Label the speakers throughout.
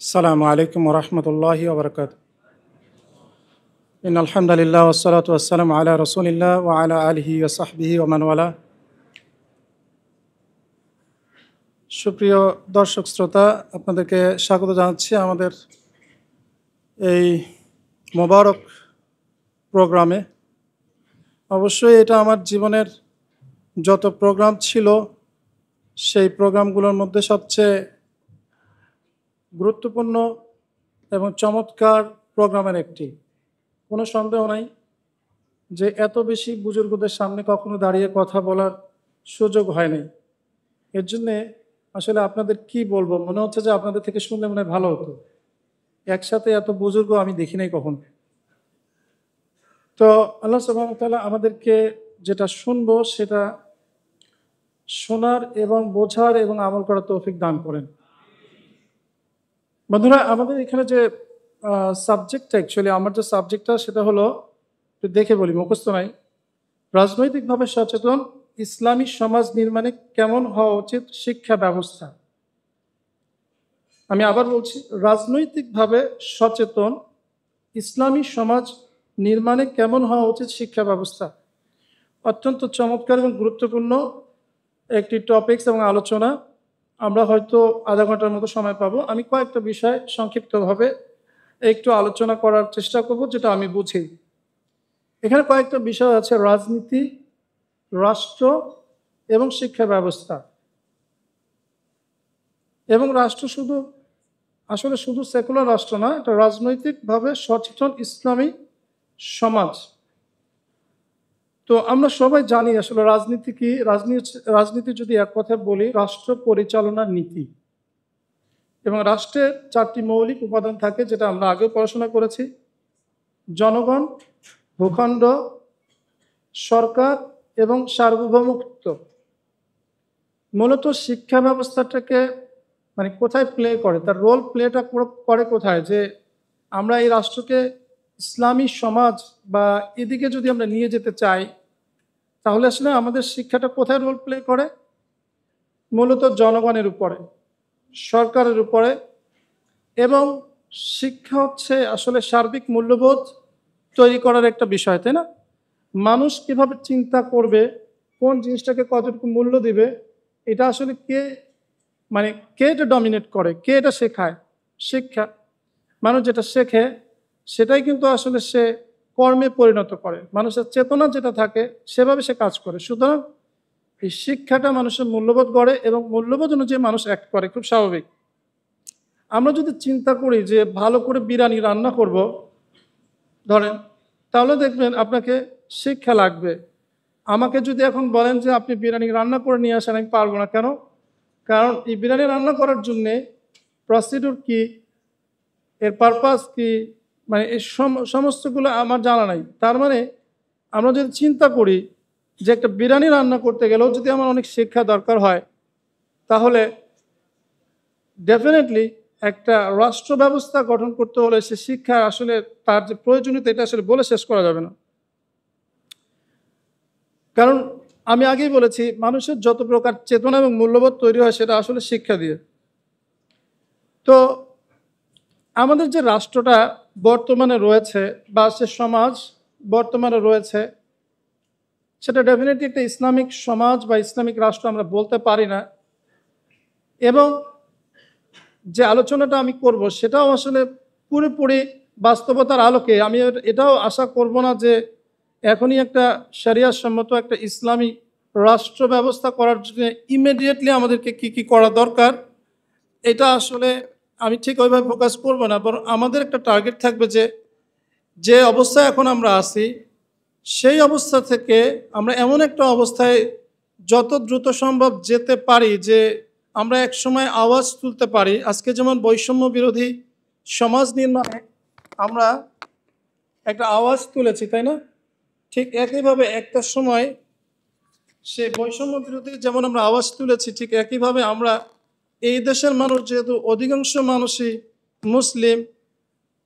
Speaker 1: আসসালামু আলাইকুম ওরহমতুল্লাহি ওবরকাতুহু। ইন্নাল হামদুলিল্লাহ ওয়াসসালাতু ওয়াসসালামু আলা রাসূলিল্লাহ ওয়া আলা আলিহি ওয়া সাহবিহি ওয়া মান ওয়ালা। সুপ্রিয় দর্শক শ্রোতা, আপনাদেরকে স্বাগত জানাচ্ছি আমাদের এই মোবারক প্রোগ্রামে। অবশ্যই এটা আমার জীবনের যত প্রোগ্রাম ছিল সেই প্রোগ্রামগুলোর মধ্যে সবচেয়ে গুরুত্বপূর্ণ এবং চমৎকার প্রোগ্রামের একটি। কোনো সন্দেহ নাই যে এত বেশি বুজুর্গদের সামনে কখনো দাঁড়িয়ে কথা বলার সুযোগ হয়নি। এর জন্যে আসলে আপনাদের কি বলবো, মনে হচ্ছে যে আপনাদের থেকে শুনলে মনে হয় ভালো হতো। একসাথে এত বুজুর্গ আমি দেখি নাই কখনো। তো আল্লাহ সুবহানাহু ওয়া তাআলা আমাদেরকে যেটা শুনবো সেটা শোনার এবং বোঝার এবং আমল করার তৌফিক দান করেন। বন্ধুরা, আমাদের এখানে যে সাবজেক্টটা, অ্যাকচুয়ালি আমার যে সাবজেক্টটা সেটা হলো, একটু দেখে বলি, মুখস্থ নাই, রাজনৈতিকভাবে সচেতন ইসলামী সমাজ নির্মাণে কেমন হওয়া উচিত শিক্ষা ব্যবস্থা। আমি আবার বলছি, রাজনৈতিকভাবে সচেতন ইসলামী সমাজ নির্মাণে কেমন হওয়া উচিত শিক্ষা ব্যবস্থা। অত্যন্ত চমৎকার এবং গুরুত্বপূর্ণ একটি টপিকস এবং আলোচনা। আমরা হয়তো আধা ঘন্টার মতো সময় পাবো। আমি কয়েকটা বিষয় সংক্ষিপ্তভাবে একটু আলোচনা করার চেষ্টা করব, যেটা আমি বুঝি। এখানে কয়েকটা বিষয় আছে: রাজনীতি, রাষ্ট্র এবং শিক্ষা ব্যবস্থা। এবং রাষ্ট্র শুধু সেকুলার রাষ্ট্র না, এটা রাজনৈতিকভাবে সচেতন ইসলামী সমাজ। তো আমরা সবাই জানি আসলে রাজনীতি কি। রাজনীতি যদি এক কথায় বলি, রাষ্ট্র পরিচালনার নীতি। এবং রাষ্ট্রের 4টি মৌলিক উপাদান থাকে, যেটা আমরা আগেও পড়াশোনা করেছি: জনগণ, ভূখণ্ড, সরকার এবং সার্বভৌমত্ব। মূলত শিক্ষা ব্যবস্থাটাকে কোথায় প্লে করে, তার রোল প্লেটা করে কোথায়, যে আমরা এই রাষ্ট্রকে ইসলামী সমাজ বা এদিকে যদি আমরা নিয়ে যেতে চাই, তাহলে আসলে আমাদের শিক্ষাটা কোথায় রোল প্লে করে? মূলত জনগণের উপরে, সরকারের উপরে। এবং শিক্ষা হচ্ছে আসলে সার্বিক মূল্যবোধ তৈরি করার একটা বিষয়, তাই না? মানুষ কিভাবে চিন্তা করবে, কোন জিনিসটাকে কতটুকু মূল্য দিবে, এটা আসলে কে এটা ডমিনেট করে, কে এটা শেখায়? শিক্ষা। মানুষ যেটা শেখে সেটাই কিন্তু আসলে সে কর্মে পরিণত করে। মানুষের চেতনা যেটা থাকে সেভাবে সে কাজ করে। সুতরাং এই শিক্ষাটা মানুষের মূল্যবোধ গড়ে এবং মূল্যবোধ অনুযায়ী মানুষ অ্যাক্ট করে, খুব স্বাভাবিক। আমরা যদি চিন্তা করি যে ভালো করে বিরিয়ানি রান্না করব, ধরেন, তাহলে দেখবেন আপনাকে শিক্ষা লাগবে। আমাকে যদি এখন বলেন যে আপনি বিরিয়ানি রান্না করে নিয়ে আসেন, আমি পারবো না। কেন? কারণ এই বিরিয়ানি রান্না করার জন্যে প্রসিডিউর কি, এর পারপাস কি, এই সমস্তগুলো আমার জানা নাই। তার আমরা যদি চিন্তা করি যে একটা বিরিয়ানি রান্না করতে গেলেও যদি আমার অনেক শিক্ষা দরকার হয়, তাহলে ডেফিনেটলি একটা রাষ্ট্র ব্যবস্থা গঠন করতে হলে সে শিক্ষা আসলে তার যে প্রয়োজনীয়তা, এটা আসলে বলে শেষ করা যাবে না। কারণ আমি আগেই বলেছি, মানুষের যত প্রকার চেতনা এবং মূল্যবোধ তৈরি হয় সেটা আসলে শিক্ষা দিয়ে। তো আমাদের যে রাষ্ট্রটা বর্তমানে রয়েছে বা সে সমাজ বর্তমানে রয়েছে, সেটা ডেফিনেটলি একটা ইসলামিক সমাজ বা ইসলামিক রাষ্ট্র আমরা বলতে পারি না। এবং যে আলোচনাটা আমি করব সেটাও আসলে পুরোপুরি বাস্তবতার আলোকে। আমি এটাও আশা করব না যে এখনই একটা শরিয়াত সম্মত একটা ইসলামী রাষ্ট্র ব্যবস্থা করার জন্য ইমিডিয়েটলি আমাদেরকে কি করা দরকার, এটা আসলে আমি ঠিক ওইভাবে ফোকাস করব না। বরং আমাদের একটা টার্গেট থাকবে যে অবস্থায় এখন আমরা আছি, সেই অবস্থা থেকে আমরা এমন একটা অবস্থায় যত দ্রুত সম্ভব যেতে পারি যে আমরা এক সময় আওয়াজ তুলতে পারি। আজকে যেমন বৈষম্য বিরোধী সমাজ নির্মাণে আমরা একটা আওয়াজ তুলেছি, তাই না? ঠিক একইভাবে একটা সময় সে বৈষম্য বিরোধী যেমন আমরা আওয়াজ তুলেছি, ঠিক একইভাবে আমরা এই দেশের মানুষ, যেহেতু অধিকাংশ মানুষই মুসলিম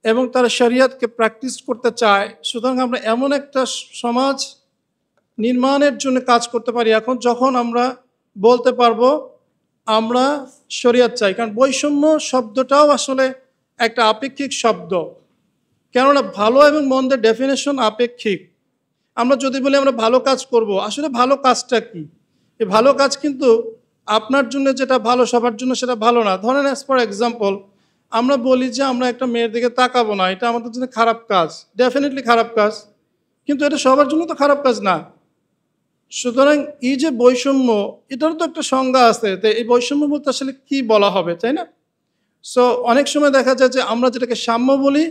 Speaker 1: এবং তারা শরিয়াতকে প্র্যাকটিস করতে চায়, সুতরাং আমরা এমন একটা সমাজ নির্মাণের জন্য কাজ করতে পারি এখন, যখন আমরা বলতে পারবো আমরা শরিয়াত চাই। কারণ বৈষম্য শব্দটাও আসলে একটা আপেক্ষিক শব্দ, কেননা ভালো এবং মন্দের ডেফিনেশন আপেক্ষিক। আমরা যদি বলি আমরা ভালো কাজ করব, আসলে ভালো কাজটা কি? এই ভালো কাজ কিন্তু আপনার জন্য যেটা ভালো সবার জন্য সেটা ভালো না। ধরেন অ্যাজ ফর এক্সাম্পল, আমরা বলি যে আমরা একটা মেয়ের দিকে তাকাবো না, এটা আমাদের জন্য খারাপ কাজ, ডেফিনেটলি খারাপ কাজ, কিন্তু এটা সবার জন্য তো খারাপ কাজ না। সুতরাং এই যে বৈষম্য, এটারও তো একটা সংজ্ঞা আছে। তো এই বৈষম্য বলতে আসলে কি বলা হবে, তাই না? সো অনেক সময় দেখা যায় যে আমরা যেটাকে সাম্য বলি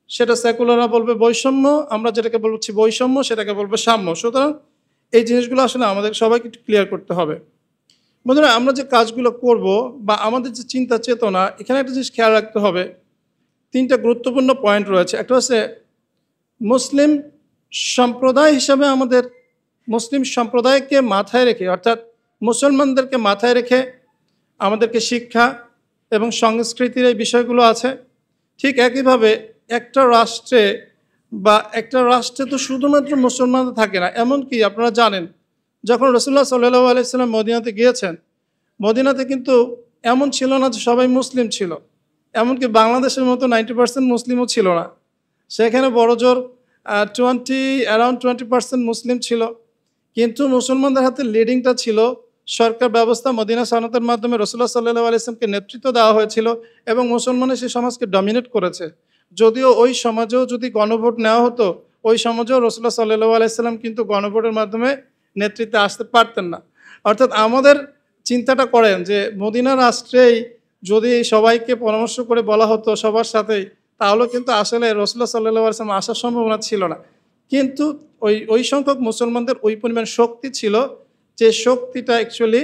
Speaker 1: সেটা সেকুলাররা বলবে বৈষম্য, আমরা যেটাকে বলছি বৈষম্য সেটাকে বলবে সাম্য। সুতরাং এই জিনিসগুলো আসলে আমাদের সবাইকে একটু ক্লিয়ার করতে হবে। বন্ধুরা, আমরা যে কাজগুলো করব বা আমাদের যে চিন্তা চেতনা, এখানে একটা জিনিস খেয়াল রাখতে হবে। 3টা গুরুত্বপূর্ণ পয়েন্ট রয়েছে। একটা হচ্ছে মুসলিম সম্প্রদায় হিসাবে আমাদের মুসলিম সম্প্রদায়কে মাথায় রেখে, অর্থাৎ মুসলমানদেরকে মাথায় রেখে আমাদেরকে শিক্ষা এবং সংস্কৃতির এই বিষয়গুলো আছে। ঠিক একইভাবে একটা রাষ্ট্রে তো শুধুমাত্র মুসলমান থাকে না। এমনকি আপনারা জানেন, যখন রাসূলুল্লাহ সাল্লাল্লাহু আলাইহি সাল্লাম মদিনাতে গিয়েছেন, মদিনাতে কিন্তু এমন ছিল না যে সবাই মুসলিম ছিল। এমনকি বাংলাদেশের মতো 90% মুসলিমও ছিল না। সেখানে বড়জোর অ্যারাউন্ড 20% মুসলিম ছিল। কিন্তু মুসলমানদের হাতে লিডিংটা ছিল সরকার ব্যবস্থা। মদিনা সনদের মাধ্যমে রাসূলুল্লাহ সাল্লাল্লাহু আলাইহি ওয়াসাল্লামকে নেতৃত্ব দেওয়া হয়েছিল এবং মুসলমানের সেই সমাজকে ডমিনেট করেছে। যদিও ওই সমাজেও যদি গণভোট নেওয়া হতো, ওই সমাজেও রাসূলুল্লাহ সাল্লাল্লাহু আলাইহি ওয়াসাল্লাম কিন্তু গণভোটের মাধ্যমে নেতৃত্বে আসতে পারতেন না। অর্থাৎ আমাদের চিন্তাটা করেন যে মদিনা রাষ্ট্রেই যদি সবাইকে পরামর্শ করে বলা হতো সবার সাথেই, তাহলে কিন্তু আসলে রাসূলুল্লাহ সাল্লাল্লাহু আলাইহি ওয়াসাল্লাম আসার সম্ভাবনা ছিল না। কিন্তু ওই সংখ্যক মুসলমানদের ওই পরিমাণ শক্তি ছিল, যে শক্তিটা অ্যাকচুয়ালি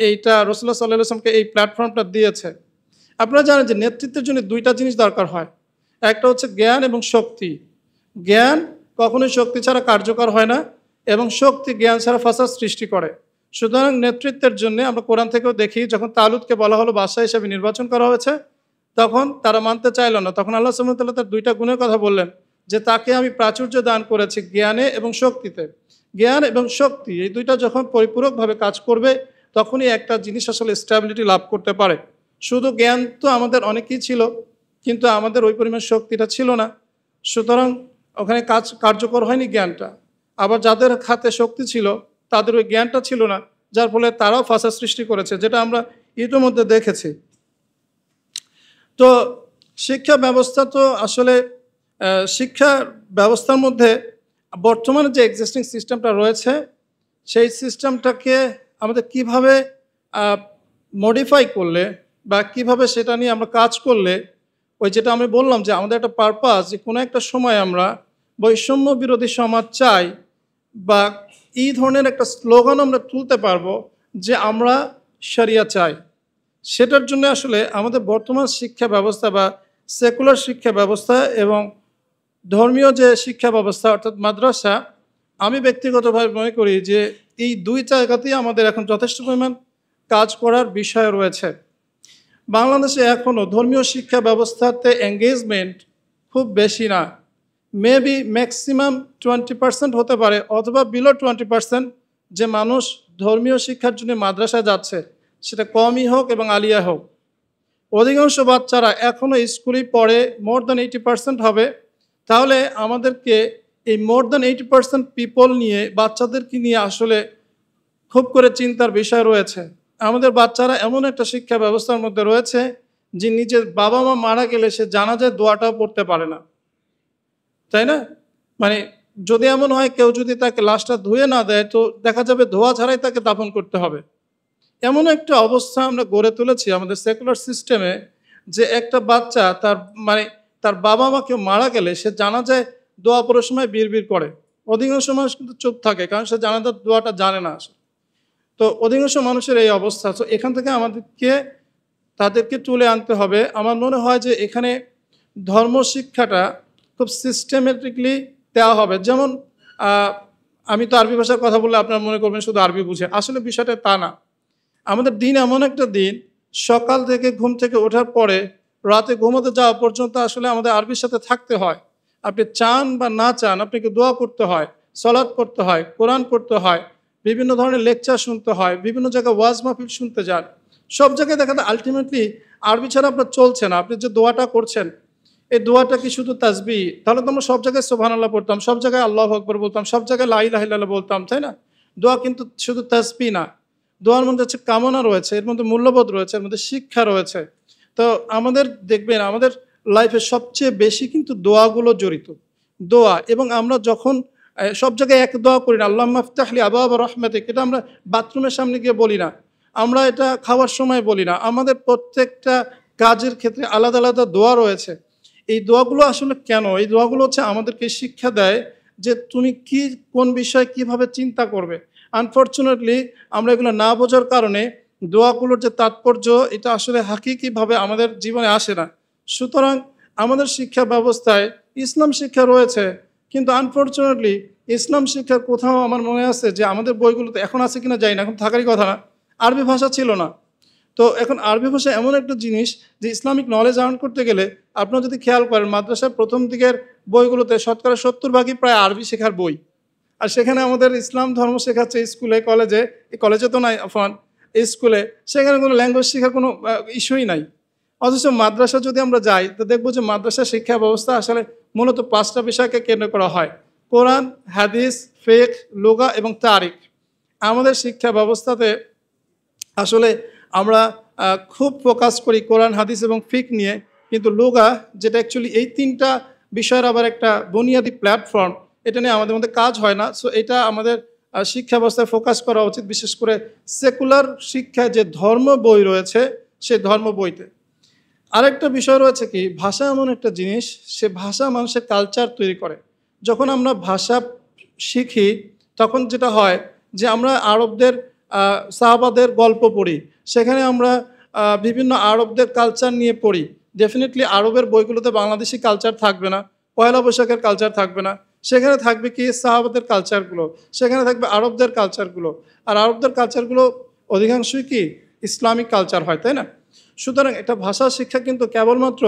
Speaker 1: এইটা রাসূলুল্লাহ সাল্লাল্লাহু আলাইহি ওয়াসাল্লামকে এই প্ল্যাটফর্মটা দিয়েছে। আপনারা জানেন যে নেতৃত্বের জন্য 2টা জিনিস দরকার হয়। একটা হচ্ছে জ্ঞান এবং শক্তি। জ্ঞান কখনোই শক্তি ছাড়া কার্যকর হয় না, এবং শক্তি জ্ঞান ছাড়া ফাসাদ সৃষ্টি করে। সুতরাং নেতৃত্বের জন্য আমরা কোরআন থেকেও দেখি, যখন তালুতকে বলা হলো বাদশা হিসেবে নির্বাচন করা হয়েছে, তখন তারা মানতে চাইল না। তখন আল্লাহ সুবহানাহু ওয়া তাআলা তার 2টা গুণের কথা বললেন, যে তাকে আমি প্রাচুর্য দান করেছি জ্ঞানে এবং শক্তিতে। জ্ঞান এবং শক্তি এই 2টা যখন পরিপূরকভাবে কাজ করবে, তখনই একটা জিনিস আসলে স্ট্যাবিলিটি লাভ করতে পারে। শুধু জ্ঞান তো আমাদের অনেকেই ছিল, কিন্তু আমাদের ওই পরিমাণ শক্তিটা ছিল না। সুতরাং ওখানে কার্যকর হয়নি জ্ঞানটা। আবার যাদের হাতে শক্তি ছিল তাদের ওই জ্ঞানটা ছিল না, যার ফলে তারাও ফাসাদ সৃষ্টি করেছে, যেটা আমরা ইতিমধ্যে দেখেছি। তো শিক্ষা ব্যবস্থা তো আসলে শিক্ষা ব্যবস্থার মধ্যে বর্তমানে যে এক্সিস্টিং সিস্টেমটা রয়েছে, সেই সিস্টেমটাকে আমাদের কিভাবে মডিফাই করলে বা কিভাবে সেটা নিয়ে আমরা কাজ করলে, ওই যেটা আমি বললাম যে আমাদের একটা পারপাস, যে কোনো একটা সময় আমরা বৈষম্য বিরোধী সমাজ চাই, বা এই ধরনের একটা স্লোগান আমরা তুলতে পারবো যে আমরা শরিয়া চাই। সেটার জন্য আসলে আমাদের বর্তমান শিক্ষা ব্যবস্থা বা সেকুলার শিক্ষা ব্যবস্থা এবং ধর্মীয় যে শিক্ষা ব্যবস্থা অর্থাৎ মাদ্রাসা, আমি ব্যক্তিগতভাবে মনে করি যে এই 2 জায়গাতেই আমাদের এখন যথেষ্ট পরিমাণ কাজ করার বিষয় রয়েছে। বাংলাদেশে এখনও ধর্মীয় শিক্ষা ব্যবস্থাতে এঙ্গেজমেন্ট খুব বেশি না। মেবি ম্যাক্সিমাম 20% হতে পারে, অথবা বিলো 20% যে মানুষ ধর্মীয় শিক্ষার জন্য মাদ্রাসায় যাচ্ছে, সেটা কমই হোক এবং আলিয়া হোক। অধিকাংশ বাচ্চারা এখনও স্কুলেই পড়ে, মোর দ্যান 80% হবে। তাহলে আমাদেরকে এই মোর দ্যান 80% পিপল নিয়ে, বাচ্চাদেরকে নিয়ে আসলে খুব করে চিন্তার বিষয় রয়েছে। আমাদের বাচ্চারা এমন একটা শিক্ষা ব্যবস্থার মধ্যে রয়েছে যে নিজের বাবা মা মারা গেলে সে জানাজার দোয়াটাও পড়তে পারে না, তাই না? মানে যদি এমন হয় কেউ যদি তাকে লাশটা ধুয়ে না দেয়, তো দেখা যাবে ধোয়া ছাড়াই তাকে দাফন করতে হবে। এমন একটা অবস্থা আমরা গড়ে তুলেছি আমাদের সেকুলার সিস্টেমে, যে একটা বাচ্চা তার বাবা মা কেউ মারা গেলে সে জানাজায় দোয়া পড়ার সময় বিড়বিড় করে। অধিকাংশ মানুষ কিন্তু চুপ থাকে, কারণ সে জানাজার দোয়াটা জানে না। তো অধিকাংশ মানুষের এই অবস্থা। তো এখান থেকে তাদেরকে তুলে আনতে হবে। আমার মনে হয় যে এখানে ধর্ম শিক্ষাটা খুব সিস্টেমেটিকলি দেওয়া হবে। যেমন আমি তো আরবি ভাষার কথা বললে আপনারা মনে করবেন শুধু আরবি বুঝে, আসলে বিষয়টা তা না। আমাদের দিন এমন একটা দিন, সকাল থেকে ঘুম থেকে ওঠার পরে রাতে ঘুমোতে যাওয়া পর্যন্ত আসলে আমাদের আরবির সাথে থাকতে হয়। আপনি চান বা না চান, আপনাকে দোয়া করতে হয়, সালাত পড়তে হয়, কোরআন পড়তে হয়, বিভিন্ন ধরনের লেকচার শুনতে হয়, বিভিন্ন জায়গায় ওয়াজ মাহফিল শুনতে যান। সব জায়গায় দেখা যায় আলটিমেটলি আরবি ছাড়া আপনার চলছে না। আপনি যে দোয়াটা করছেন, এই দোয়াটা কি শুধু তাসবিহ? তাহলে তো আমরা সব জায়গায় সুবহানাল্লাহ পড়তাম, সব জায়গায় আল্লাহু আকবার বলতাম, সব জায়গায় লা ইলাহা ইল্লাল্লাহ বলতাম, তাই না? দোয়া কিন্তু শুধু তাসবিহ না। দোয়ার মধ্যে হচ্ছে কামনা রয়েছে, এর মধ্যে মূল্যবোধ রয়েছে, এর মধ্যে শিক্ষা রয়েছে। তো আমাদের দেখবেন আমাদের লাইফে সবচেয়ে বেশি কিন্তু দোয়াগুলো জড়িত। দোয়া এবং আমরা যখন সব জায়গায় এক দোয়া করি না, আল্লাহুম্মা ইফতাহলি আবওয়াবা রাহমাতিক, এটা আমরা বাথরুমের সামনে গিয়ে বলি না, আমরা এটা খাওয়ার সময় বলি না। আমাদের প্রত্যেকটা কাজের ক্ষেত্রে আলাদা আলাদা দোয়া রয়েছে। এই দোয়াগুলো আসলে কেন? এই দোয়াগুলো হচ্ছে আমাদেরকে শিক্ষা দেয় যে তুমি কি কোন বিষয়ে কিভাবে চিন্তা করবে। আনফরচুনেটলি আমরা এগুলো না বোঝার কারণে দোয়াগুলোর যে তাৎপর্য এটা আসলে হাকিকিভাবে আমাদের জীবনে আসে না। সুতরাং আমাদের শিক্ষা ব্যবস্থায় ইসলাম শিক্ষা রয়েছে, কিন্তু আনফরচুনেটলি ইসলাম শিক্ষার কোথাও আমার মনে আছে যে আমাদের বইগুলোতে এখন আছে কিনা জানি না, এখন থাকারই কথা না, আরবি ভাষা ছিল না। তো এখন আরবি ভাষা এমন একটা জিনিস যে ইসলামিক নলেজ আর্ন করতে গেলে আপনারা যদি খেয়াল করেন মাদ্রাসার প্রথম দিকের বইগুলোতে শতকরা 70 ভাগই প্রায় আরবি শেখার বই। আর সেখানে আমাদের ইসলাম ধর্ম শেখাচ্ছে স্কুলে কলেজে, কলেজে তো নাই আফান, স্কুলে সেখানে কোনো ল্যাঙ্গুয়েজ শেখার কোনো ইস্যুই নাই। অথচ মাদ্রাসা যদি আমরা যাই তো দেখবো যে মাদ্রাসা শিক্ষা ব্যবস্থা আসলে মূলত 5টা বিষয়কে কেন্দ্র করা হয়: কোরআন, হাদিস, ফিকহ, লুগা এবং তারিখ। আমাদের শিক্ষা ব্যবস্থাতে আসলে আমরা খুব ফোকাস করি কোরআন, হাদিস এবং ফিকহ নিয়ে, কিন্তু লুগা যেটা অ্যাকচুয়ালি এই 3টা বিষয়ের আবার একটা বুনিয়াদি প্ল্যাটফর্ম, এটা নিয়ে আমাদের মধ্যে কাজ হয় না। সো এটা আমাদের শিক্ষা ব্যবস্থায় ফোকাস করা উচিত, বিশেষ করে সেকুলার শিক্ষায় যে ধর্ম বই রয়েছে সেই ধর্ম বইতে। আরেকটা বিষয় রয়েছে কি, ভাষা এমন একটা জিনিস, সে ভাষা মানুষের কালচার তৈরি করে। যখন আমরা ভাষা শিখি তখন যেটা হয় যে আমরা আরবদের সাহাবাদের গল্প পড়ি, সেখানে আমরা বিভিন্ন আরবদের কালচার নিয়ে পড়ি। ডেফিনেটলি আরবের বইগুলোতে বাংলাদেশি কালচার থাকবে না, পয়লা বৈশাখের কালচার থাকবে না, সেখানে থাকবে কি সাহাবাদের কালচারগুলো, সেখানে থাকবে আরবদের কালচারগুলো। আর আরবদের কালচারগুলো অধিকাংশই কি ইসলামিক কালচার হয়, তাই না? সুতরাং একটা ভাষা শিক্ষা কিন্তু কেবলমাত্র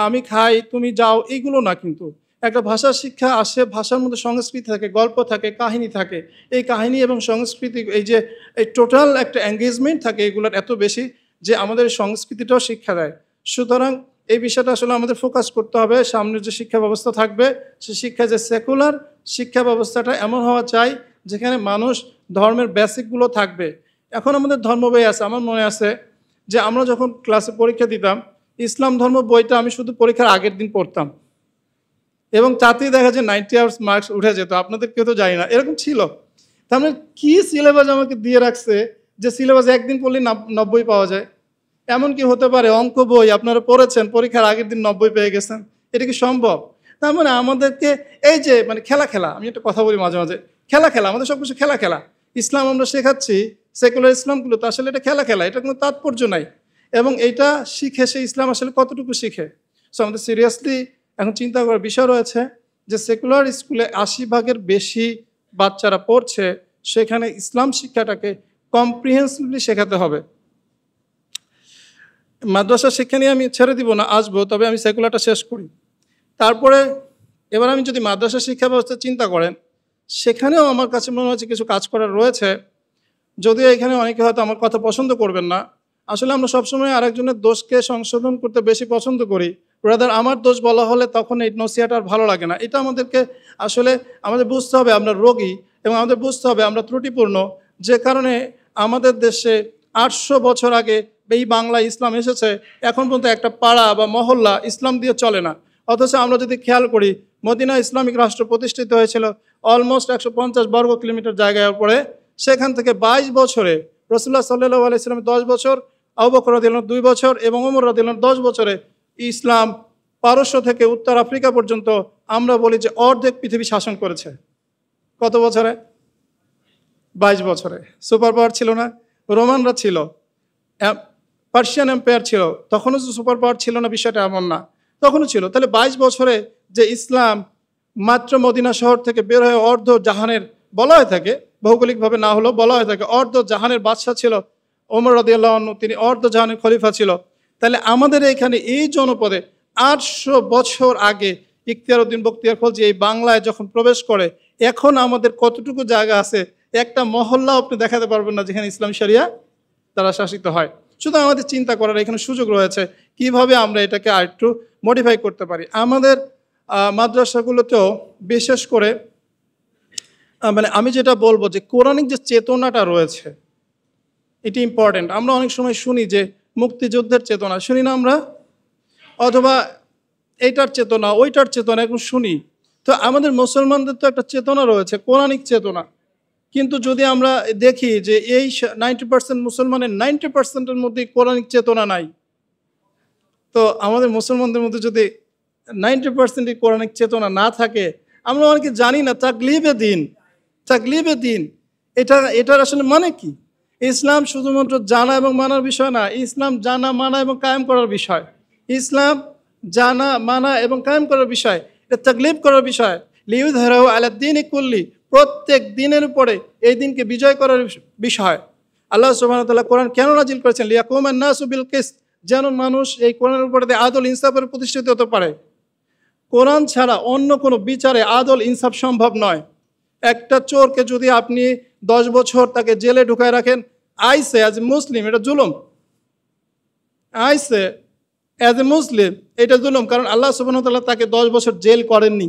Speaker 1: আমি খাই তুমি যাও এইগুলো না, কিন্তু একটা ভাষা শিক্ষা আসে ভাষার মধ্যে সংস্কৃতি থাকে, গল্প থাকে, কাহিনী থাকে। এই কাহিনী এবং সংস্কৃতি এই যে এই টোটাল একটা এঙ্গেজমেন্ট থাকে এগুলোর এত বেশি যে আমাদের সংস্কৃতিটাও শিক্ষা দেয়। সুতরাং এই বিষয়টা আসলে আমাদের ফোকাস করতে হবে। সামনের যে শিক্ষা ব্যবস্থা থাকবে সে শিক্ষা যে সেকুলার শিক্ষা ব্যবস্থাটা এমন হওয়া চাই যেখানে মানুষ ধর্মের বেসিকগুলো থাকবে। এখন আমাদের ধর্ম বই আছে, আমার মনে আছে যে আমরা যখন ক্লাসে পরীক্ষা দিতাম ইসলাম ধর্ম বইটা আমি শুধু পরীক্ষার আগের দিন পড়তাম এবং তাতেই দেখা যায় 90 আওয়ার্স মার্কস উঠে যেত। আপনাদের কেউ তো জানি না এরকম ছিল। তার মানে কী সিলেবাস আমাকে দিয়ে রাখছে যে সিলেবাস একদিন পড়লেই 90 পাওয়া যায়? এমন কি হতে পারে অঙ্ক বই আপনারা পড়েছেন, পরীক্ষার আগের দিন 90 পেয়ে গেছেন? এটা কি সম্ভব? তার মানে আমাদেরকে এই যে মানে খেলা খেলা, আমি একটা কথা বলি মাঝে মাঝে, খেলা খেলা, আমাদের সব কিছু খেলা খেলা। ইসলাম আমরা শেখাচ্ছি সেকুলার ইসলামগুলো, তো আসলে এটা খেলা খেলা, এটা কোনো তাৎপর্য নাই। এবং এইটা শিখে সে ইসলাম আসলে কতটুকু শিখে? সো আমাদের সিরিয়াসলি এখন চিন্তা করার বিষয় রয়েছে যে সেকুলার স্কুলে 80 ভাগের বেশি বাচ্চারা পড়ছে, সেখানে ইসলাম শিক্ষাটাকে কম্প্রিহেন্সিভলি শেখাতে হবে। মাদ্রাসা শিক্ষা নিয়ে আমি ছেড়ে দিব না, আসবো, তবে আমি সেকুলারটা শেষ করি। তারপরে এবার আমি যদি মাদ্রাসা শিক্ষা ব্যবস্থা চিন্তা করেন, সেখানেও আমার কাছে মনে হচ্ছে কিছু কাজ করার রয়েছে। যদিও এখানে অনেকে হয়তো আমার কথা পছন্দ করবেন না। আসলে আমরা সবসময় আরেকজনের দোষকে সংশোধন করতে বেশি পছন্দ করি, ব্রাদার আমার দোষ বলা হলে তখন এই নসিহাটা আর ভালো লাগে না। এটা আমাদেরকে আসলে আমাদের বুঝতে হবে আমরা রোগী, এবং আমাদের বুঝতে হবে আমরা ত্রুটিপূর্ণ, যে কারণে আমাদের দেশে 800 বছর আগে এই বাংলা ইসলাম এসেছে, এখন পর্যন্ত একটা পাড়া বা মহল্লা ইসলাম দিয়ে চলে না। অথচ আমরা যদি খেয়াল করি মদিনা ইসলামিক রাষ্ট্র প্রতিষ্ঠিত হয়েছিল অলমোস্ট 150 বর্গ কিলোমিটার জায়গার উপরে। সেখান থেকে 22 বছরে রাসূলুল্লাহ সাল্লাল্লাহু আলাইহি ওয়াসাল্লাম 10 বছর, আবু বকর রাদিয়াল্লাহু আনহু 2 বছর এবং ওমর রাদিয়াল্লাহু আনহু 10 বছরে ইসলাম পারস্য থেকে উত্তর আফ্রিকা পর্যন্ত আমরা বলি যে অর্ধেক পৃথিবী শাসন করেছে। কত বছরে? 22 বছরে। সুপার পাওয়ার ছিল না? রোমানরা ছিল, পার্সিয়ান এম্পায়ার ছিল, তখনও যে সুপার পাওয়ার ছিল না বিষয়টা এমন না, তখনও ছিল। তাহলে 22 বছরে যে ইসলাম মাত্র মদিনা শহর থেকে বের হয়ে অর্ধ জাহানের, বলা হয়ে থাকে ভৌগোলিকভাবে না হলেও বলা হয়ে থাকে, অর্ধ জাহানের বাদশা ছিল ওমর রাদিয়াল্লাহু আনহু, তিনি অর্ধ জাহানের খলিফা ছিল। তাহলে আমাদের এখানে এই জনপদে 800 বছর আগে ইখতিয়ার উদ্দিন বখতিয়ার খলজি এই বাংলায় যখন প্রবেশ করে, এখন আমাদের কতটুকু জায়গা আছে? একটা মহল্লা আপনি দেখাতে পারবেন না যেখানে ইসলাম শরিয়া তারা শাসিত হয়। সুতরাং আমাদের চিন্তা করার এখানে সুযোগ রয়েছে কিভাবে আমরা এটাকে আরেকটু মডিফাই করতে পারি। আমাদের মাদ্রাসাগুলোতেও বিশেষ করে মানে আমি যেটা বলবো যে কোরআনিক যে চেতনাটা রয়েছে এটি ইম্পর্টেন্ট। আমরা অনেক সময় শুনি যে মুক্তিযুদ্ধের চেতনা শুনি না আমরা, অথবা এইটার চেতনা ওইটার চেতনা এখন শুনি। তো আমাদের মুসলমানদের তো একটা চেতনা রয়েছে, কোরআনিক চেতনা। কিন্তু যদি আমরা দেখি যে এই 90% মুসলমানের 90%-এর মধ্যে কোরআনিক চেতনা নাই, তো আমাদের মুসলমানদের মধ্যে যদি 90%-ই কোরআনিক চেতনা না থাকে, আমরা অনেকে জানি না তাকলিবে দিন এটার আসলে মানে কি। ইসলাম শুধুমাত্র জানা এবং মানার বিষয় না, ইসলাম জানা মানা এবং কায়েম করার বিষয়। ইসলাম জানা মানা এবং কায়েম করার বিষয়, এটা তাকলিব করার বিষয়। লিইয়ুযহিরাহু আলা দ্বীনি কুল্লি, প্রত্যেক দিনের উপরে এই দিনকে বিজয় করার বিষয়। আল্লাহ সুবহানাহু ওয়া তাআলা কোরআন কেন নাজিল করেছেন? লিয়াকুমান নাসু বিল কিসত, যেন মানুষ এই কোরআনের উপরে আদল ইনসাফের প্রতিষ্ঠিত হতে পারে। কোরআন ছাড়া অন্য কোনো বিচারে আদল ইনসাফ সম্ভব নয়। একটা চোরকে যদি আপনি 10 বছর তাকে জেলে ঢুকায় রাখেন, আইসে অ্যাজ এ মুসলিম এটা জুলুম, আইসে অ্যাজ এ মুসলিম এটা জুলুম, কারণ আল্লাহ সুবহানাহু ওয়া তাআলা তাকে 10 বছর জেল করেননি।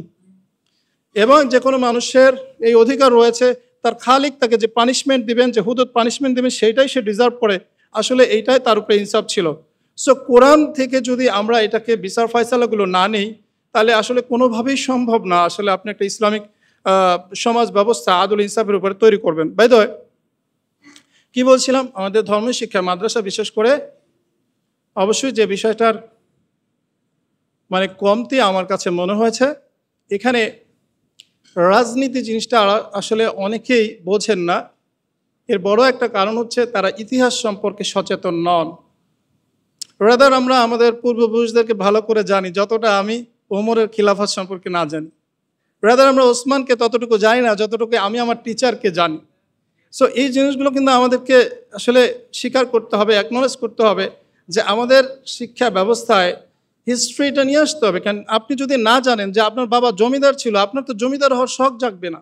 Speaker 1: এবং যে কোনো মানুষের এই অধিকার রয়েছে তার খালিক তাকে যে পানিশমেন্ট দিবেন, যে হুদুদ পানিশমেন্ট দিবেন, সেইটাই সে ডিজার্ভ করে। আসলে এইটাই তার উপরে ইনসাফ ছিল। সো কোরআন থেকে যদি আমরা এটাকে বিচার ফয়সালাগুলো না নিই, তাহলে আসলে কোনোভাবেই সম্ভব না আসলে আপনি একটা ইসলামিক সমাজ ব্যবস্থা আদল ইনসাফের উপরে তৈরি করবেন। বাই দ্য ওয়ে, কি বলছিলাম, আমাদের ধর্মীয় শিক্ষা মাদ্রাসা বিশেষ করে অবশ্যই যে বিষয়টার মানে কমতি আমার কাছে মনে হয়েছে, এখানে রাজনীতি জিনিসটা আসলে অনেকেই বোঝেন না। এর বড় একটা কারণ হচ্ছে তারা ইতিহাস সম্পর্কে সচেতন নন। রাদার আমরা আমাদের পূর্বপুরুষদেরকে ভালো করে জানি যতটা আমি ওমরের খিলাফত সম্পর্কে না জানি। রাদার আমরা ওসমানকে ততটুকু জানি না যতটুকু আমি আমার টিচারকে জানি। সো এই জিনিসগুলো কিন্তু আমাদেরকে আসলে স্বীকার করতে হবে, অ্যাকনোলেজ করতে হবে যে আমাদের শিক্ষা ব্যবস্থায় হিস্ট্রিটা নিয়ে আসতে হবে। কারণ আপনি যদি না জানেন যে আপনার বাবা জমিদার ছিল, আপনার তো জমিদার হওয়ার শখ জাগবে না।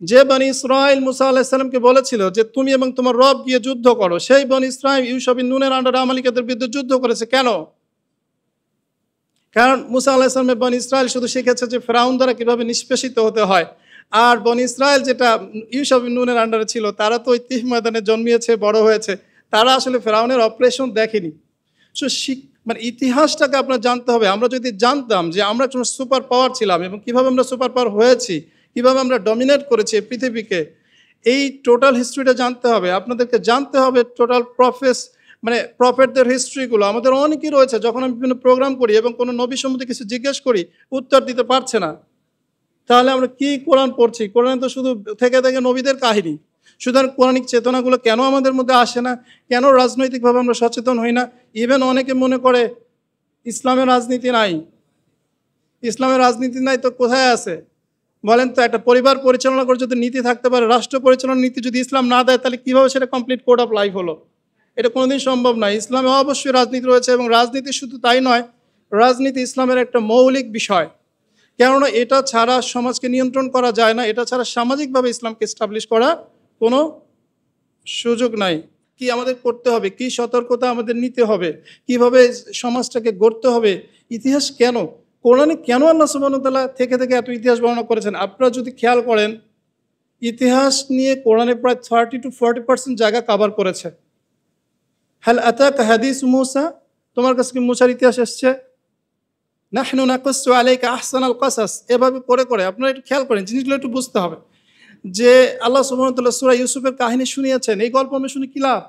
Speaker 1: যে বনি ইসরাইল মুসা আলাইহিস সালামকে বলেছিল যে তুমি এবং তোমার রব গিয়ে যুদ্ধ করো, সেই বনি ইসরাইল ইউশা বিন নুনের আন্ডারে আমালিকাদের বিরুদ্ধে যুদ্ধ করেছে। কেন? কারণ মুসা আলাইহিস সালামের বনি ইসরাইল শুধু শিখেছে যে ফেরাউন দ্বারা কিভাবে নিষ্পেষিত হতে হয়। আর বনি ইসরাইল যেটা ইউশা বিন নুনের আন্ডারে ছিল, তারা তো ওই তিহ ময়দানে জন্মিয়েছে, বড় হয়েছে, তারা আসলে ফেরাউনের অপারেশন দেখেনি। সো মানে ইতিহাসটাকে আপনার জানতে হবে। আমরা যদি জানতাম যে আমরা কোনো সুপার পাওয়ার ছিলাম এবং কিভাবে আমরা সুপার পাওয়ার হয়েছি, কিভাবে আমরা ডমিনেট করেছি পৃথিবীকে, এই টোটাল হিস্ট্রিটা জানতে হবে। আপনাদেরকে জানতে হবে টোটাল প্রফেটদের হিস্ট্রিগুলো। আমাদের অনেকেই রয়েছে, যখন আমি বিভিন্ন প্রোগ্রাম করি এবং কোনো নবী সম্বন্ধে কিছু জিজ্ঞেস করি, উত্তর দিতে পারছে না, তাহলে আমরা কি কোরআন পড়ছি? কোরআন তো শুধু থেকে থেকে নবীদের কাহিনী। সুতরাং কোরআনিক চেতনাগুলো কেন আমাদের মধ্যে আসে না? কেন রাজনৈতিকভাবে আমরা সচেতন হই না? ইভেন অনেকে মনে করে ইসলামের রাজনীতি নাই। ইসলামের রাজনীতি নাই তো কোথায় আছে বলেন তো? একটা পরিবার পরিচালনা করে যদি নীতি থাকতে পারে, রাষ্ট্র পরিচালনার নীতি যদি ইসলাম না দেয়, তাহলে কীভাবে সেটা কমপ্লিট কোড অফ লাইফ হলো? এটা কোনোদিন সম্ভব নয়। ইসলামে অবশ্যই রাজনীতি রয়েছে, এবং রাজনীতি শুধু তাই নয়, রাজনীতি ইসলামের একটা মৌলিক বিষয়। কেননা এটা ছাড়া সমাজকে নিয়ন্ত্রণ করা যায় না, এটা ছাড়া সামাজিকভাবে ইসলামকে এস্টাবলিশ করা কোনো সুযোগ নাই। কি আমাদের করতে হবে, কি সতর্কতা আমাদের নিতে হবে, কিভাবে সমাজটাকে গড়তে হবে, ইতিহাস কেন, কোরআনে কেন আল্লাহ সুবহানাহু ওয়া তাআলা থেকে থেকে এত ইতিহাস বর্ণনা করেছেন। আপনারা যদি খেয়াল করেন, ইতিহাস নিয়ে কোরআনে প্রায় 30 to 40% জায়গা কভার করেছে। হাল আতাকা হাদিস মূসা, তোমার কাছে কি মূসার ইতিহাস এসছে? নাহনু নাকুসু আলাইকা আহসানাল কাসাস, এভাবে করে করে আপনারা একটু খেয়াল করেন, জিনিসগুলো একটু বুঝতে হবে যে আল্লাহ সুবহানাহু ওয়া তাআলা সূরা ইউসুফের কাহিনী শুনিয়েছেন। এই গল্প আমি শুনে কি লাভ?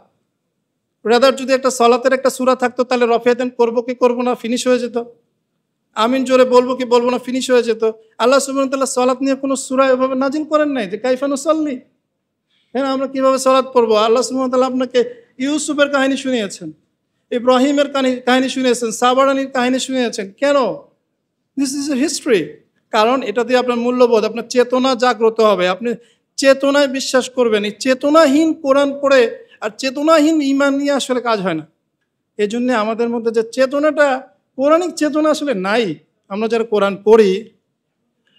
Speaker 1: রাদার যদি একটা সালাতের একটা সূরা থাকতো, তাহলে রফিয়াতেন করবো কি করবো না ফিনিশ হয়ে যেত, আমিন জোরে বলবো কি বলবো না ফিনিশ হয়ে যেত। আল্লাহ সুবহানাহু ওয়া তাআলা সালাত নিয়ে কোনো সূরা এভাবে নাজিল করেন নাই যে কাইফা নুসাল্লি, হ্যাঁ আমরা কিভাবে সালাত পড়বো। আল্লাহ সুবহানাহু ওয়া তাআলা আপনাকে ইউসুফের কাহিনী শুনিয়েছেন, ইব্রাহিমের কাহিনী শুনিয়েছেন, সাবারানির কাহিনী শুনিয়েছেন। কেন? This is a history. কারণ এটা দিয়ে আপনার মূল্যবোধ, আপনার চেতনা জাগ্রত হবে, আপনি চেতনায় বিশ্বাস করবেন। এই চেতনাহীন কোরআন পড়ে আর চেতনাহীন ঈমান নিয়ে আসলে কাজ হয় না। এই জন্যে আমাদের মধ্যে যে চেতনাটা, পৌরাণিক চেতনা আসলে নাই। আমরা যারা কোরআন পড়ি,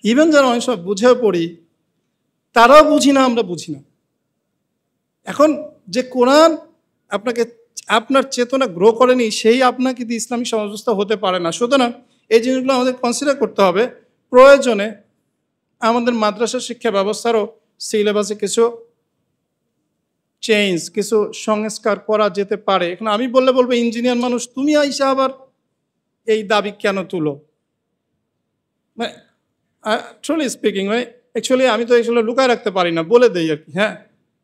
Speaker 1: ইভেন যারা অনেক সময় বুঝেও পড়ি, তারাও বুঝি না, আমরা বুঝি না। এখন যে কোরআন আপনাকে আপনার চেতনা গ্রো করেনি, সেই আপনাকে দিয়ে ইসলামিক সমাজ ব্যবস্থা হতে পারে না। সুতরাং এই জিনিসগুলো আমাদের কনসিডার করতে হবে। প্রয়োজনে আমাদের মাদ্রাসা শিক্ষা ব্যবস্থারও সিলেবাসে কিছু চেঞ্জ, কিছু সংস্কার করা যেতে পারে। এখন আমি বলবো ইঞ্জিনিয়ার মানুষ, তুমি আইসা আবার এই দাবি কেন তুলো? মানে ট্রুলি স্পিকিং, মানে অ্যাকচুয়ালি আমি তো এগুলো লুকায় রাখতে পারি না, বলে দেই আর কি। হ্যাঁ,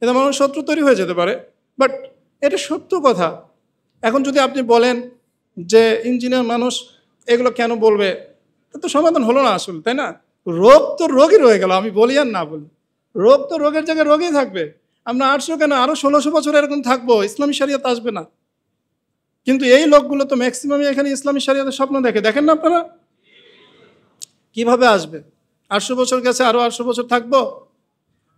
Speaker 1: এটা মানুষ শত্রু তৈরি হয়ে যেতে পারে, বাট এটা সত্য কথা। এখন যদি আপনি বলেন যে ইঞ্জিনিয়ার মানুষ এগুলো কেন বলবে, তা তো সমাধান হলো না আসলে, তাই না? রোগ তো রোগই রয়ে গেল, আমি বলি আর না বলি, রোগ তো রোগের জায়গায় রোগই থাকবে। আমরা 800 কেন আরও 1600 বছর এরকম থাকবো, ইসলামী শরিয়ত আসবে না। কিন্তু এই লোকগুলো তো ম্যাক্সিমামই এখানে ইসলামী শরিয়তের স্বপ্ন দেখেন না আপনারা? কিভাবে আসবে? 800 বছর গেছে, আরও 800 বছর থাকবো?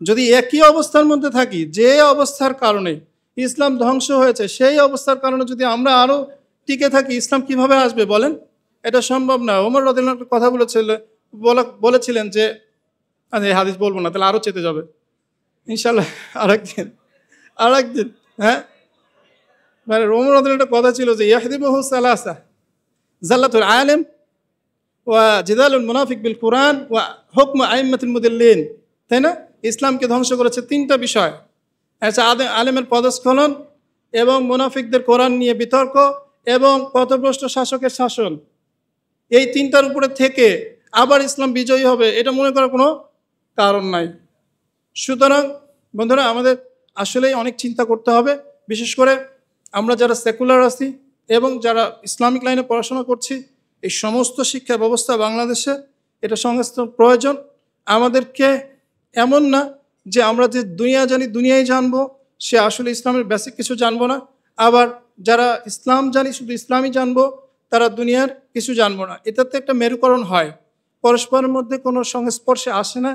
Speaker 1: যদি একই অবস্থার মধ্যে থাকি, যে অবস্থার কারণে ইসলাম ধ্বংস হয়েছে, সেই অবস্থার কারণে যদি আমরা আরও টিকে থাকি, ইসলাম কিভাবে আসবে বলেন? এটা সম্ভব না। ওমর রাদিয়াল্লাহু আনহু কথা বলেছিলেন যে, এই হাদিস বলবো না, তাহলে আরও চেতে যাবে ইনশাল্লাহ আরেকদিন। হ্যাঁ, মানে ওমর রাদিয়াল্লাহু আনহু একটা কথা ছিল যে, ইয়াহদিমুহু সালাসা, জাল্লাতুল আলেম ওয়া জিদালুল মুনাফিক বিল কুরআন ওয়া হুকমু আইম্মাতুল মুদিল্লিন। তাই না? ইসলামকে ধ্বংস করেছে 3টা বিষয়। আচ্ছা, আলেমের পদস্খলন, এবং মুনাফিকদের কোরআন নিয়ে বিতর্ক, এবং পথভ্রষ্ট শাসকের শাসন। এই 3টার উপরে থেকে আবার ইসলাম বিজয়ী হবে, এটা মনে করার কোনো কারণ নাই। সুতরাং বন্ধুরা, আমাদের আসলেই অনেক চিন্তা করতে হবে, বিশেষ করে আমরা যারা সেকুলার আছি এবং যারা ইসলামিক লাইনে পড়াশোনা করছি। এই সমস্ত শিক্ষা ব্যবস্থা বাংলাদেশে এটা সংস্কার প্রয়োজন। আমাদেরকে এমন না যে আমরা যে দুনিয়া জানি দুনিয়ায় জানবো, সে আসলে ইসলামের বেসিক কিছু জানবো না। আবার যারা ইসলাম জানি শুধু ইসলামই জানবো, তারা দুনিয়ার কিছু জানবো না। এটাতে একটা মেরুকরণ হয়, পরস্পরের মধ্যে কোনো সংস্পর্শে আসে না।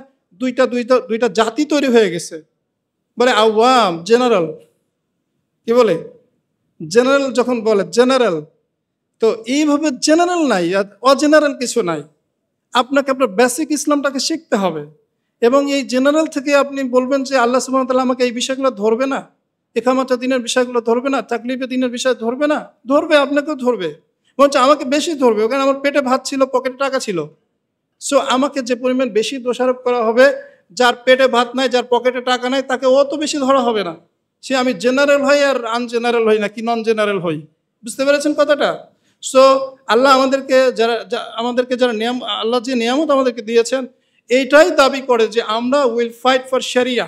Speaker 1: দুইটা জাতি তৈরি হয়ে গেছে, বলে আওয়াম, জেনারেল। কি বলে? জেনারেল যখন বলে জেনারেল, তো এইভাবে জেনারেল নাই, অজেনারেল কিছু নাই। আপনাকে আপনার বেসিক ইসলামটাকে শিখতে হবে, এবং এই জেনারেল থেকে আপনি বলবেন যে আল্লাহ সুবহানাহু ওয়া তাআলা আমাকে এই বিষয়গুলো ধরবে না, ইকামাতে দিনের বিষয়গুলো ধরবে না, তাকলিফে দিনের বিষয় ধরবে না। ধরবে, আপনাকেও ধরবে, বলছে আমাকে বেশি ধরবে। ওখানে আমার পেটে ভাত ছিল, পকেটে টাকা ছিল। সো আমাকে যে পরিমাণ বেশি দোষারোপ করা হবে, যার পেটে ভাত নাই, যার পকেটে টাকা নাই, তাকে অত বেশি ধরা হবে না। সে আমি জেনারেল হই আর আনজেনারেল হই, নাকি নন জেনারেল হই। বুঝতে পেরেছেন কথাটা? সো আল্লাহ আমাদেরকে যারা আল্লাহ যে নিয়ামত আমাদেরকে দিয়েছেন, এইটাই দাবি করে যে আমরা উইল ফাইট ফর শরিয়া।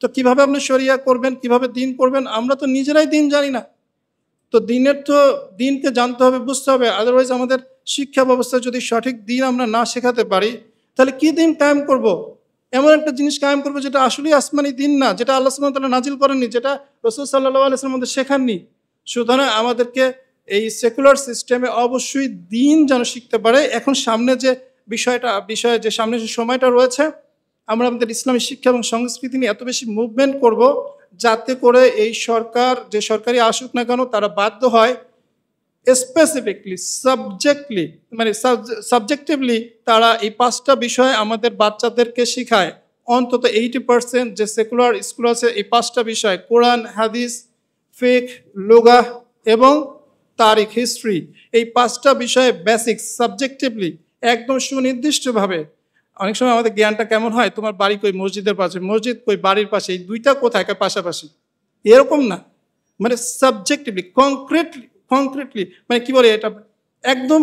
Speaker 1: তো কিভাবে আপনি শরিয়া করবেন, কিভাবে দিন করবেন? আমরা তো নিজেরাই দিন জানি না। তো দিনকে জানতে হবে, বুঝতে হবে। আদারওয়াইজ আমাদের শিক্ষা ব্যবস্থায় যদি সঠিক দিন আমরা না শেখাতে পারি, তাহলে কি দিন কায়েম করব? এমন একটা জিনিস কায়েম করবো যেটা আসলেই আসমানি দিন না, যেটা আল্লাহ সুবহানাহু ওয়া তাআলা নাজিল করেননি, যেটা রাসূল সাল্লাল্লাহু আলাইহি ওয়াসাল্লাম আমাদের শেখাননি। সুতরাং আমাদেরকে এই সেকুলার সিস্টেমে অবশ্যই দিন যেন শিখতে পারে। এখন সামনে যে সামনে যে সময়টা রয়েছে, আমরা আমাদের ইসলামী শিক্ষা এবং সংস্কৃতি নিয়ে এত বেশি মুভমেন্ট করব, যাতে করে এই সরকার, যে সরকারি আসুক না কেন, তারা বাধ্য হয় স্পেসিফিকলি সাবজেক্টিভলি তারা এই 5টা বিষয় আমাদের বাচ্চাদেরকে শিখায়। অন্তত 80% যে সেকুলার স্কুল আছে, এই 5টা বিষয় কোরআন, হাদিস, ফিকহ, লুগাহ এবং তারিখ, হিস্ট্রি, এই 5টা বিষয়ে বেসিক সাবজেক্টিভলি একদম সুনির্দিষ্টভাবে। অনেক সময় আমাদের জ্ঞানটা কেমন হয়, তোমার বাড়ি কই, মসজিদের পাশে, মসজিদ কই, বাড়ির পাশে, এই 2টা কোথায়, পাশাপাশি, এরকম না। মানে সাবজেক্টিভলি, কংক্রিটলি, মানে কি বলে, এটা একদম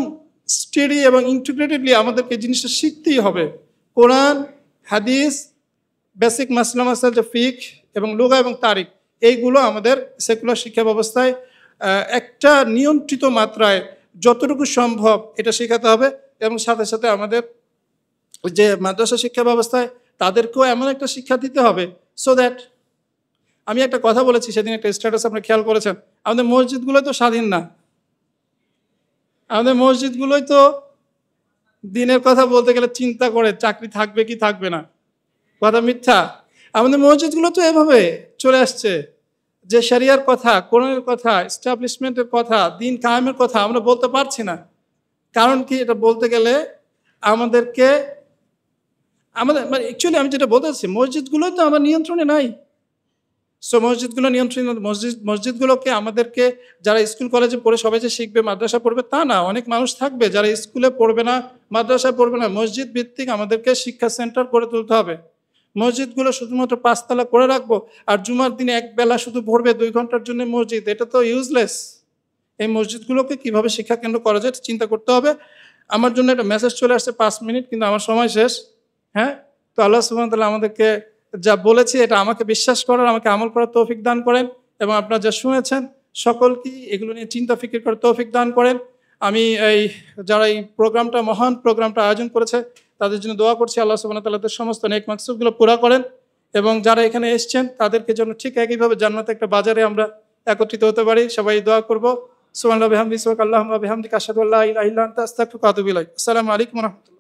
Speaker 1: স্টেডি এবং ইন্টিগ্রেটেডলি আমাদেরকে জিনিসটা শিখতেই হবে। কোরআন, হাদিস, বেসিক মাসলা মাসাইল, যে ফিকহ এবং লুগা এবং তারিখ, এইগুলো আমাদের সেকুলার শিক্ষা ব্যবস্থায় একটা নিয়ন্ত্রিত মাত্রায় যতটুকু সম্ভব এটা শেখাতে হবে। এবং সাথে সাথে আমাদের যে মাদ্রাসা শিক্ষা ব্যবস্থায় তাদেরকেও এমন একটা শিক্ষা দিতে হবে, সো দ্যাট, আমি একটা কথা বলেছি সেদিন, একটা স্ট্যাটাস আপনি খেয়াল করেছেন, আমাদের মসজিদগুলোই তো স্বাধীন না। আমাদের মসজিদগুলোই তো দিনের কথা বলতে গেলে চিন্তা করে চাকরি থাকবে কি থাকবে না। কথা মিথ্যা? আমাদের মসজিদগুলো তো এভাবে চলে আসছে যে শরিয়ার কথা, কোরআনের কথা, এস্টাবলিশমেন্টের কথা, দিন কায়েমের কথা আমরা বলতে পারছি না। কারণ কি? এটা বলতে গেলে আমাদের মানে অ্যাকচুয়ালি আমি যেটা বলতে চাচ্ছি, মসজিদগুলো তো আমার নিয়ন্ত্রণে নাই। সো মসজিদগুলো নিয়ন্ত্রিত, মসজিদগুলোকে আমাদেরকে, যারা স্কুল কলেজে পড়ে সবাই যে শিখবে, মাদ্রাসা পড়বে তা না, অনেক মানুষ থাকবে যারা স্কুলে পড়বে না, মাদ্রাসায় পড়বে না। মসজিদ ভিত্তিক আমাদেরকে শিক্ষা সেন্টার গড়ে তুলতে হবে। মসজিদগুলো শুধুমাত্র 5 তলা করে রাখবো আর জুমার দিনে এক বেলা শুধু পড়বে 2 ঘন্টার জন্য মসজিদ, এটা তো ইউজলেস। এই মসজিদগুলোকে কিভাবে শিক্ষা কেন্দ্র করা যায় চিন্তা করতে হবে। আমার জন্য একটা মেসেজ চলে আসছে 5 মিনিট, কিন্তু আমার সময় শেষ। হ্যাঁ, তো আল্লাহ সুবহানাহু ওয়া তাআলা আমাদেরকে যা বলেছি এটা আমাকে বিশ্বাস করার, আমাকে আমল করার তৌফিক দান করেন, এবং আপনারা যা শুনেছেন সকলকেই এগুলো নিয়ে চিন্তা ফিকির করার তৌফিক দান করেন। আমি যারা এই প্রোগ্রামটা, মহান প্রোগ্রামটা আয়োজন করেছে তাদের জন্য দোয়া করছি, আল্লাহ সুবহানাহু ওয়া তাআলা সমস্ত নেক মাকসুদগুলো পুরা করেন, এবং যারা এখানে এসেছেন তাদেরকে যেন ঠিক একইভাবে জান্নাতে একটা বাজারে আমরা একত্রিত হতে পারি। সবাই দোয়া করব। সুবহানাল্লাহি ওয়া বিহামদিহি, সুবহানাল্লাহি ওয়া বিহামদিহি, আশহাদু আল্লা ইলাহা ইল্লা আনতা, আস্তাগফিরুকা ওয়া আতুবু ইলাইক। আসসালামু আলাইকুম ওয়া রাহমাতুল্লাহ।